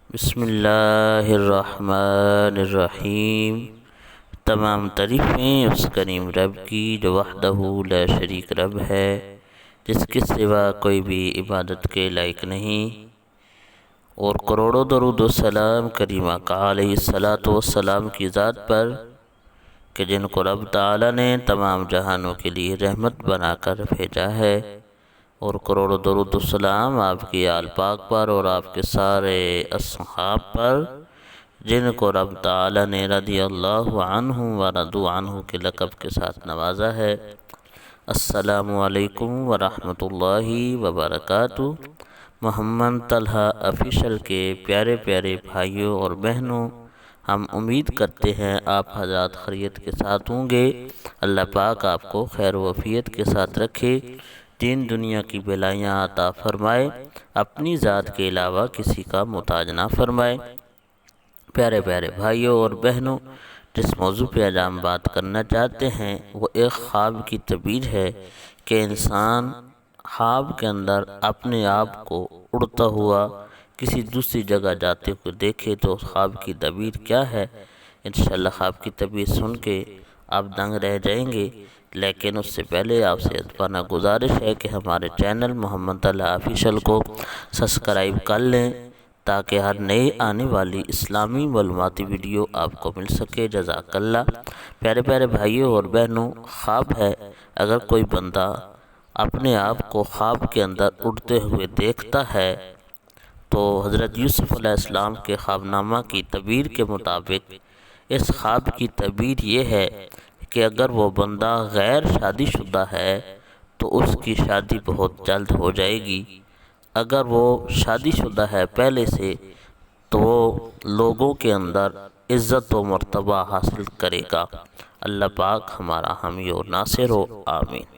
بسم اللہ الرحمن الرحیم۔ تمام تعریفیں اس کریم رب کی جو وحدہ لا شریک رب ہے، جس کے سوا کوئی بھی عبادت کے لائق نہیں، اور کروڑوں درود و سلام کریم آقا علیہ الصلوۃ والسلام کی ذات پر کہ جن کو رب تعالی نے تمام جہانوں کے لیے رحمت بنا کر بھیجا ہے، اور کروڑوں درود و سلام آپ کی آل پاک پر اور آپ کے سارے اصحاب پر جن کو رب تعالی نے رضی اللہ عنہ و رضوا عنہ کے لقب کے ساتھ نوازا ہے۔ السلام علیکم ورحمۃ اللہ وبرکاتہ۔ محمد طلحہ آفیشل کے پیارے پیارے بھائیوں اور بہنوں، ہم امید کرتے ہیں آپ حضرات خیریت کے ساتھ ہوں گے۔ اللہ پاک آپ کو خیر و عافیت کے ساتھ رکھے، دین دنیا کی بلائیاں عطا فرمائے، اپنی ذات کے علاوہ کسی کا محتاج نہ فرمائے۔ پیارے پیارے بھائیوں اور بہنوں، جس موضوع پہ آج ہم بات کرنا چاہتے ہیں وہ ایک خواب کی تعبیر ہے کہ انسان خواب کے اندر اپنے آپ کو اڑتا ہوا کسی دوسری جگہ جاتے ہوئے دیکھے تو اس خواب کی تعبیر کیا ہے۔ انشاءاللہ خواب کی تعبیر سن کے آپ دنگ رہ جائیں گے، لیکن اس سے پہلے آپ سے ادبانہ گزارش ہے کہ ہمارے چینل محمد طلحہ آفیشل کو سبسکرائب کر لیں تاکہ ہر نئی آنے والی اسلامی معلوماتی ویڈیو آپ کو مل سکے۔ جزاک اللہ۔ پیارے پیارے بھائیوں اور بہنوں، خواب ہے اگر کوئی بندہ اپنے آپ کو خواب کے اندر اڑتے ہوئے دیکھتا ہے تو حضرت یوسف علیہ السلام کے خواب نامہ کی تعبیر کے مطابق اس خواب کی تعبیر یہ ہے کہ اگر وہ بندہ غیر شادی شدہ ہے تو اس کی شادی بہت جلد ہو جائے گی، اگر وہ شادی شدہ ہے پہلے سے تو وہ لوگوں کے اندر عزت و مرتبہ حاصل کرے گا۔ اللہ پاک ہمارا حامی و ناصر ہو، آمین۔